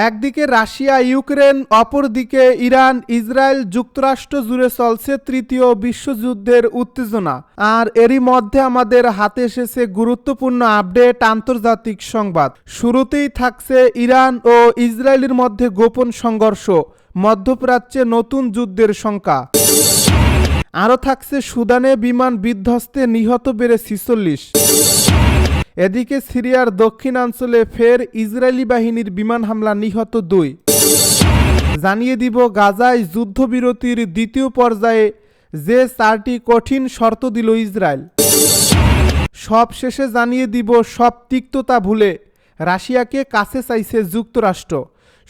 একদিকে Russia Ukraine, অপরদিকে Iran Israel যুক্তরাষ্ট্র জুড়ে চলছে তৃতীয় বিশ্বযুদ্ধের উত্তেজনা। আর এরই মধ্যে আমাদের হাতে এসেছে গুরুত্বপূর্ণ আপডেট, আন্তর্জাতিক সংবাদ। শুরুতেই থাকছে ইরান ও ইসরায়েলের মধ্যে গোপন সংঘর্ষ, মধ্যপ্রাচ্যে নতুন যুদ্ধের শঙ্কা। আরও থাকছে সুদানে বিমান বিধ্বস্তে নিহত বেড়ে 46। এদিকে সিরিয়ার দক্ষিণাঞ্চলে ফের ইসরায়েলি বাহিনীর বিমান হামলা, নিহত 2। জানিয়ে দিব গাজায় যুদ্ধবিরতির দ্বিতীয় পর্যায়ে যে 4টি কঠিন শর্ত দিল ইসরায়েল। সব শেষে জানিয়ে দিব সব তিক্ততা ভুলে রাশিয়াকে কাছে চাইছে যুক্তরাষ্ট্র।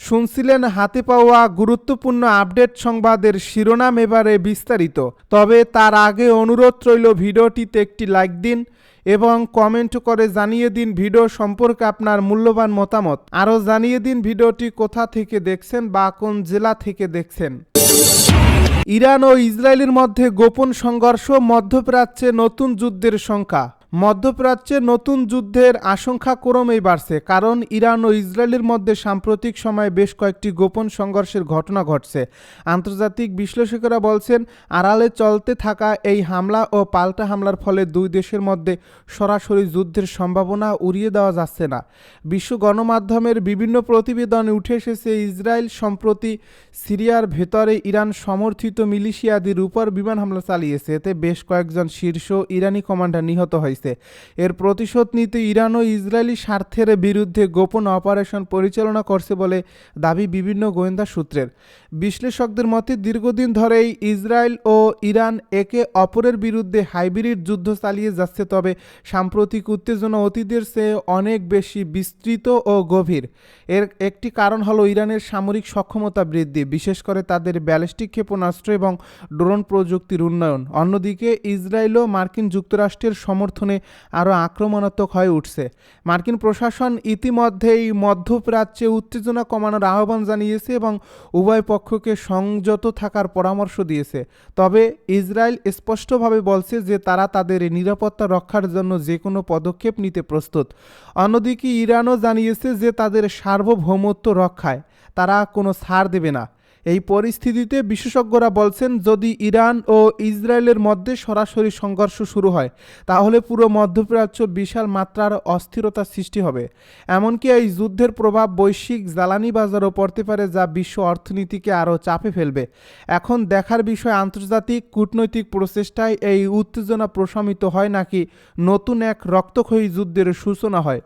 শুনছিলেন হাতে পাওয়া গুরুত্বপূর্ণ আপডেট সংবাদের শিরোনাম, এবারে বিস্তারিত। তবে তার আগে অনুরোধ রইল ভিডিওটিতে একটি লাইক দিন এবং কমেন্ট করে জানিয়ে দিন ভিডিও সম্পর্কে আপনার মূল্যবান মতামত। আরও জানিয়ে দিন ভিডিওটি কোথা থেকে দেখছেন বা কোন জেলা থেকে দেখছেন। ইরান ও ইসরায়েলের মধ্যে গোপন সংঘর্ষ, মধ্যপ্রাচ্যে নতুন যুদ্ধের শঙ্কা। মধ্যপ্রাচ্যে নতুন যুদ্ধের আশঙ্কা ক্রমেই বাড়ছে, কারণ ইরান ও ইসরায়েলের মধ্যে সাম্প্রতিক সময়ে বেশ কয়েকটি গোপন সংঘর্ষের ঘটনা ঘটছে। আন্তর্জাতিক বিশ্লেষকেরা বলছেন, আড়ালে চলতে থাকা এই হামলা ও পাল্টা হামলার ফলে দুই দেশের মধ্যে সরাসরি যুদ্ধের সম্ভাবনা উড়িয়ে দেওয়া যাচ্ছে না। বিশ্ব গণমাধ্যমের বিভিন্ন প্রতিবেদনে উঠে এসেছে, ইসরায়েল সম্প্রতি সিরিয়ার ভেতরে ইরান সমর্থিত মিলিশিয়াদের উপর বিমান হামলা চালিয়েছে। এতে বেশ কয়েকজন শীর্ষ ইরানি কমান্ডার নিহত হয়েছে। এর প্রতিশোধ নিতে ইরান ও ইসরায়েলি স্বার্থের বিরুদ্ধে গোপন অপারেশন পরিচালনা করছে বলে দাবি বিভিন্ন গোয়েন্দা সূত্রের। বিশ্লেষকদের মতে, দীর্ঘদিন ধরেই ইসরায়েল ও ইরান একে অপরের বিরুদ্ধে হাইব্রিড যুদ্ধ চালিয়ে যাচ্ছে, তবে সাম্প্রতিক উত্তেজনা অতীতের চেয়ে অনেক বেশি বিস্তৃত ও গভীর। এর একটি কারণ হলো ইরানের সামরিক সক্ষমতা বৃদ্ধি, বিশেষ করে তাদের ব্যালিস্টিক ক্ষেপণাস্ত্র এবং ড্রোন প্রযুক্তির উন্নয়ন। অন্যদিকে ইসরায়েল ও মার্কিন যুক্তরাষ্ট্রের সমর্থনে আরও আক্রমণাত্মক হয়ে উঠছে। মার্কিন প্রশাসন ইতিমধ্যেই মধ্যপ্রাচ্যে উত্তেজনা কমানোর আহ্বান জানিয়েছে এবং উভয় পক্ষকে সংযত থাকার পরামর্শ দিয়েছে। তবে ইসরায়েল স্পষ্টভাবে বলছে যে তারা তাদের নিরাপত্তা রক্ষার জন্য যে কোনো পদক্ষেপ নিতে প্রস্তুত। অন্যদিকে ইরানও জানিয়েছে যে তাদের সার্বভৌমত্ব রক্ষায় তারা কোনো ছাড় দেবে না। এই পরিস্থিতিতে বিশেষজ্ঞরা বলছেন, যদি ইরান ও ইসরায়েলের মধ্যে সরাসরি সংঘর্ষ শুরু হয় তাহলে পুরো মধ্যপ্রাচ্য বিশাল মাত্রার অস্থিরতার সৃষ্টি হবে। এমনকি এই যুদ্ধের প্রভাব বৈশ্বিক জ্বালানি বাজারও পড়তে পারে, যা বিশ্ব অর্থনীতিকে আরও চাপে ফেলবে। এখন দেখার বিষয়, আন্তর্জাতিক কূটনৈতিক প্রচেষ্টায় এই উত্তেজনা প্রশমিত হয় নাকি নতুন এক রক্তক্ষয়ী যুদ্ধের সূচনা হয়।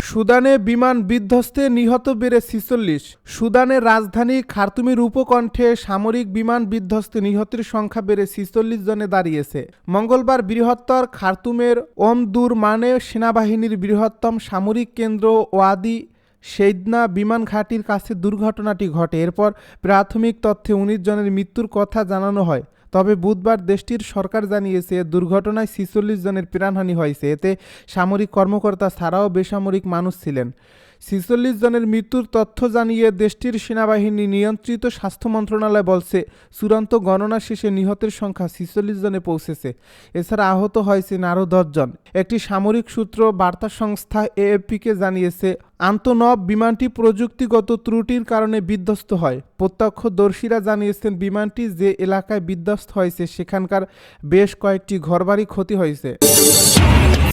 সুদানে বিমান বিধ্বস্তে নিহত বেড়ে 46। সুদানের রাজধানী খার্তুমের উপকণ্ঠে সামরিক বিমান বিধ্বস্তে নিহতের সংখ্যা বেড়ে 46 জনে দাঁড়িয়েছে। মঙ্গলবার বৃহত্তর খার্তুমের ওমদুরমানে সেনাবাহিনীর বৃহত্তম সামরিক কেন্দ্র ওয়াদি সেইদনা বিমান ঘাঁটির কাছে দুর্ঘটনাটি ঘটে। এরপর প্রাথমিক তথ্যে 19 জনের মৃত্যুর কথা জানানো হয়। তবে বুধবার দেশটির সরকার জানিয়েছে, দুর্ঘটনায় 46 জনের প্রাণহানি হয়েছে। এতে সামরিক কর্মকর্তা ছাড়াও বেসামরিক মানুষ ছিলেন। 46 জনের মৃত্যুর তথ্য জানিয়ে দেশটির সেনাবাহিনী নিয়ন্ত্রিত স্বাস্থ্য মন্ত্রণালয় বলছে, চূড়ান্ত গণনা শেষে নিহতের সংখ্যা 46 জনে পৌঁছেছে। এছাড়া আহত হয়েছেন আরও 10 জন। একটি সামরিক সূত্র বার্তা সংস্থা এএফপিকে জানিয়েছে, আন্তনব বিমানটি প্রযুক্তিগত ত্রুটির কারণে বিধ্বস্ত হয়। প্রত্যক্ষদর্শীরা জানিয়েছেন, বিমানটি যে এলাকায় বিধ্বস্ত হয়েছে সেখানকার বেশ কয়েকটি ঘরবাড়ি ক্ষতি হয়েছে।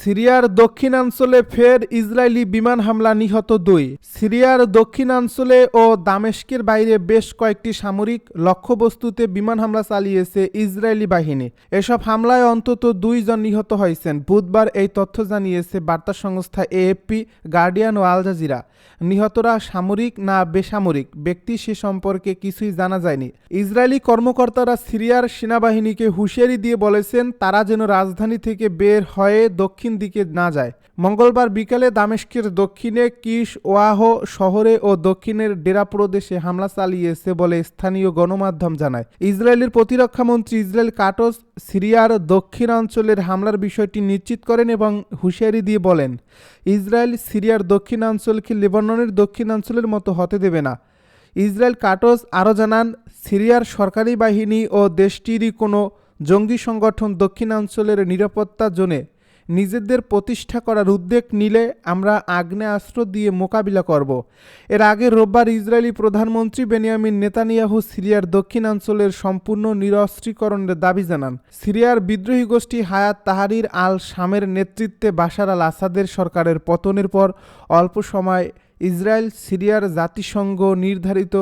সিরিয়ার দক্ষিণাঞ্চলে ফের ইসরায়েলি বিমান হামলা, নিহত 2। সিরিয়ার দক্ষিণাঞ্চলে ও দামেস্কের বাইরে বেশ কয়েকটি সামরিক লক্ষ্যবস্তুতে বিমান হামলা চালিয়েছে ইসরায়েলি বাহিনী। এসব হামলায় অন্তত 2 জন নিহত হয়েছেন। বুধবার এই তথ্য জানিয়েছে বার্তা সংস্থা এএফপি, গার্ডিয়ান ও আল জাজিরা। নিহতরা সামরিক না বেসামরিক ব্যক্তি সে সম্পর্কে কিছুই জানা যায়নি। ইসরায়েলি কর্মকর্তারা সিরিয়ার সেনাবাহিনীকে হুঁশিয়ারি দিয়ে বলেছেন, তারা যেন রাজধানী থেকে বের হয়ে দক্ষিণ দিকে না যায়। মঙ্গলবার বিকালে দামেস্কের দক্ষিণে কিশ ওয়াহ শহরে ও দক্ষিণের ডেরা প্রদেশে হামলা চালিয়েছে বলে স্থানীয় গণমাধ্যম জানায়। ইসরায়েলের প্রতিরক্ষামন্ত্রী ইসরায়েল কাটস সিরিয়ার দক্ষিণাঞ্চলের হামলার বিষয়টি নিশ্চিত করেন এবং হুঁশিয়ারি দিয়ে বলেন, ইসরায়েল সিরিয়ার দক্ষিণাঞ্চলকে লেবাননের দক্ষিণাঞ্চলের মতো হতে দেবে না। ইসরায়েল কাটস আরও জানান, সিরিয়ার সরকারি বাহিনী ও দেশটিরই কোনো জঙ্গি সংগঠন দক্ষিণাঞ্চলের নিরাপত্তা জোনে নিজেদের প্রতিষ্ঠা করার উদ্যোগ নিলে আমরা আগ্নেয়াস্ত্র দিয়ে মোকাবিলা করব। এর আগে রোববার ইসরায়েলি প্রধানমন্ত্রী বেনিয়ামিন নেতানিয়াহু সিরিয়ার দক্ষিণাঞ্চলের সম্পূর্ণ নিরস্ত্রীকরণের দাবি জানান। সিরিয়ার বিদ্রোহী গোষ্ঠী হায়াত তাহরির আল শামের নেতৃত্বে বাশার আল আসাদের সরকারের পতনের পর অল্প সময় ইসরায়েল সিরিয়ার জাতিসংঘ নির্ধারিত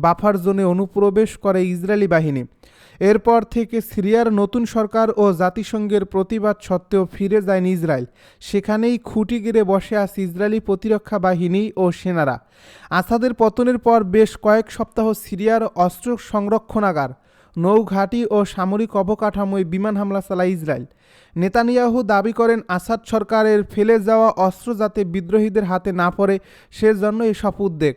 বাফার জোনে অনুপ্রবেশ করে ইসরায়েলি বাহিনী। এরপর থেকে সিরিয়ার নতুন সরকার ও জাতিসংঘের প্রতিবাদ সত্ত্বেও ফিরে যায়নি ইসরায়েল। সেখানেই খুঁটি গেড়ে বসে আছে ইসরায়েলি প্রতিরক্ষা বাহিনী ও সেনারা। আসাদের পতনের পর বেশ কয়েক সপ্তাহ সিরিয়ার অস্ত্র সংরক্ষণাগার, নৌঘাঁটি ও সামরিক অবকাঠামোয় বিমান হামলা চালায় ইসরায়েল। নেতানিয়াহু দাবি করেন আসাদ সরকারের ফেলে যাওয়া অস্ত্র যাতে বিদ্রোহীদের হাতে না পড়ে সেজন্য এসব উদ্যোগ।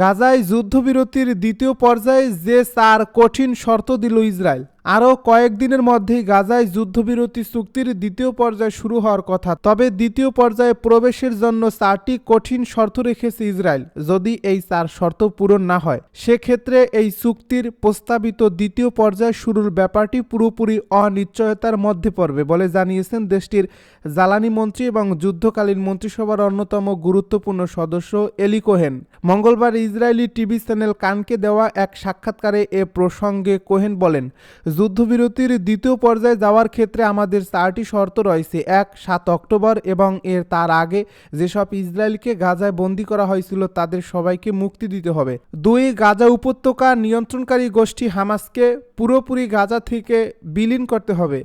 গাজায় যুদ্ধবিরতির দ্বিতীয় পর্যায়ে যে 4 কঠিন শর্ত দিল ইসরায়েল। আরও কয়েকদিনের মধ্যেই গাজায় যুদ্ধবিরতি চুক্তির দ্বিতীয় পর্যায় শুরু হওয়ার কথা। তবে দ্বিতীয় পর্যায়ে প্রবেশের জন্য 4টি কঠিন শর্ত রেখেছে ইসরায়েল। যদি এই 4 শর্ত পূরণ না হয় সেক্ষেত্রে এই চুক্তির প্রস্তাবিত দ্বিতীয় পর্যায় শুরুর ব্যাপারটি পুরোপুরি অনিশ্চয়তার মধ্যে পড়বে বলে জানিয়েছেন দেশটির জ্বালানি মন্ত্রী এবং যুদ্ধকালীন মন্ত্রিসভার অন্যতম গুরুত্বপূর্ণ সদস্য এলি কোহেন। মঙ্গলবার ইসরায়েলি টিভি চ্যানেল কানকে দেওয়া এক সাক্ষাৎকারে এ প্রসঙ্গে কোহেন বলেন, যুদ্ধবিরতির দ্বিতীয় পর্যায়ে যাওয়ার ক্ষেত্রে আমাদের 4টি শর্ত রয়েছে। 1, 7 অক্টোবর এবং তার আগে যেসব ইসরায়েলকে গাজায় বন্দী করা হয়েছিল তাদের সবাইকে মুক্তি দিতে হবে। 2, গাজা উপত্যকা নিয়ন্ত্রণকারী গোষ্ঠী হামাসকে পুরোপুরি গাজা থেকে বিলীন করতে হবে।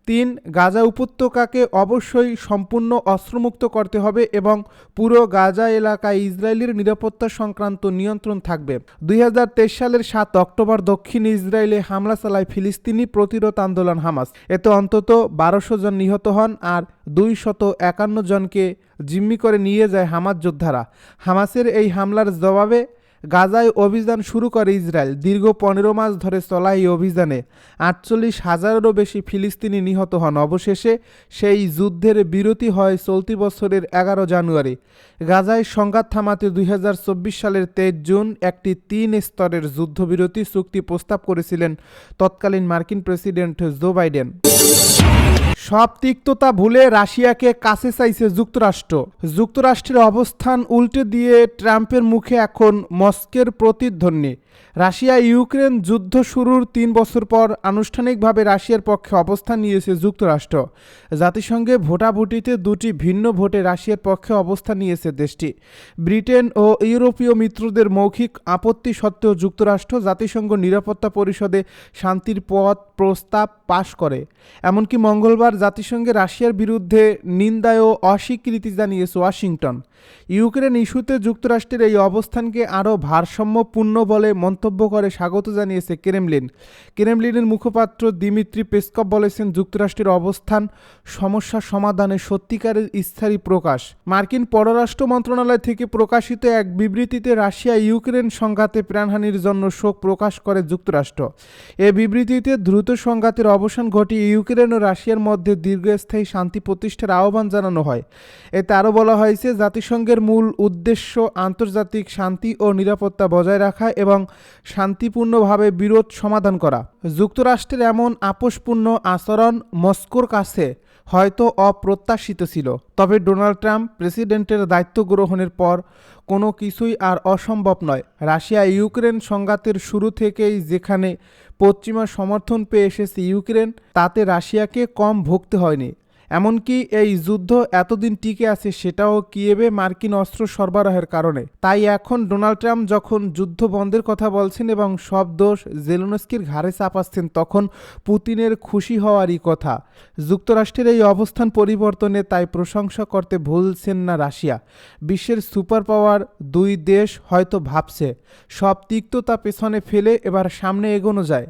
3, গাজা উপত্যকাকে অবশ্যই সম্পূর্ণ অস্ত্রমুক্ত করতে হবে এবং পুরো গাজা এলাকায় ইসরায়েলের নিরাপত্তা সংক্রান্ত নিয়ন্ত্রণ থাকবে। 2023 সালের 7 অক্টোবর দক্ষিণ ইসরায়েলে হামলা চালায় ফিলিস্তিনি প্রতিরোধ আন্দোলন হামাস। এতে অন্তত 1200 জন নিহত হন আর 251 জনকে জিম্মি করে নিয়ে যায় হামাস যোদ্ধারা। হামাসের এই হামলার জবাবে গাজায় অভিযান শুরু করে ইসরায়েল। দীর্ঘ 15 মাস ধরে চলা এই অভিযানে 48,000-এরও বেশি ফিলিস্তিনি নিহত হন। অবশেষে সেই যুদ্ধের বিরতি হয় চলতি বছরের 11 জানুয়ারি। গাজায় সংঘাত থামাতে 2024 সালের 23 জুন একটি 3 স্তরের যুদ্ধবিরতি চুক্তি প্রস্তাব করেছিলেন তৎকালীন মার্কিন প্রেসিডেন্ট জো বাইডেন। সব তিক্ততা ভুলে রাশিয়াকে কাছে চাইছে যুক্তরাষ্ট্র। যুক্তরাষ্ট্রের অবস্থান উল্টে দিয়ে ট্রাম্পের মুখে এখন মস্কোর প্রতিধ্বনি। রাশিয়া ইউক্রেন যুদ্ধ শুরুর 3 বছর পর আনুষ্ঠানিকভাবে রাশিয়ার পক্ষে অবস্থান নিয়েছে যুক্তরাষ্ট্র। জাতিসংঘে ভোটাভুটিতে 2টি ভিন্ন ভোটে রাশিয়ার পক্ষে অবস্থান নিয়েছে দেশটি। ব্রিটেন ও ইউরোপীয় মিত্রদের মৌখিক আপত্তি সত্ত্বেও যুক্তরাষ্ট্র জাতিসংঘ নিরাপত্তা পরিষদে শান্তির পথ প্রস্তাব পাশ করে। এমনকি মঙ্গলবার জাতিসংঘে রাশিয়ার বিরুদ্ধে নিন্দা ও অস্বীকৃতি জানিয়েছে ওয়াশিংটন। ইউক্রেন ইস্যুতে যুক্তরাষ্ট্রের এই অবস্থানকে আরও ভারসাম্যপূর্ণ বলে মন্তব্য করে স্বাগত জানিয়েছে ক্রেমলিনের মুখপাত্র দিমিত্রি পেসকভ বলেছেন, যুক্তরাষ্ট্রের অবস্থান সমস্যা সমাধানে সত্যিকারের ইচ্ছারই প্রকাশ। মার্কিন পররাষ্ট্র মন্ত্রণালয় থেকে প্রকাশিত এক বিবৃতিতে রাশিয়া ইউক্রেন সংঘাতে প্রাণহানির জন্য শোক প্রকাশ করে যুক্তরাষ্ট্র। এ বিবৃতিতে দ্রুত সংঘাতের অবসান ঘটিয়ে ইউক্রেন ও রাশিয়ার মধ্যে দীর্ঘস্থায়ী শান্তি প্রতিষ্ঠার আহ্বান জানানো হয়। এতে আরও বলা হয়েছে, জাতিসংঘের মূল উদ্দেশ্য আন্তর্জাতিক শান্তি ও নিরাপত্তা বজায় রাখা এবং শান্তিপূর্ণভাবে বিরোধ সমাধান করা। যুক্তরাষ্ট্রের এমন আপোষপূর্ণ আচরণ মস্কোর কাছে হয়তো অপ্রত্যাশিত ছিল, তবে ডোনাল্ড ট্রাম্প প্রেসিডেন্টের দায়িত্ব গ্রহণের পর কোনো কিছুই আর অসম্ভব নয়। রাশিয়া ইউক্রেন সংঘাতের শুরু থেকেই যেখানে পশ্চিমা সমর্থন পেয়ে এসেছে ইউক্রেন, তাতে রাশিয়াকে কম ভুগতে হয়নি। এমনকি এই যুদ্ধ এতদিন টিকে আছে সেটাও কিয়েভে মার্কিন অস্ত্র সরবরাহের কারণে। তাই এখন ডোনাল্ড ট্রাম্প যখন যুদ্ধ বন্ধের কথা বলছেন এবং সব দোষ জেলেনস্কির ঘাড়ে চাপাচ্ছেন, তখন পুতিনের খুশি হওয়ারই কথা। যুক্তরাষ্ট্রের এই অবস্থান পরিবর্তনে তাই প্রশংসা করতে ভুলছেন না রাশিয়া। বিশ্বের সুপার পাওয়ার 2 দেশ হয়তো ভাবছে সব তিক্ততা পেছনে ফেলে এবার সামনে এগোনো যায়।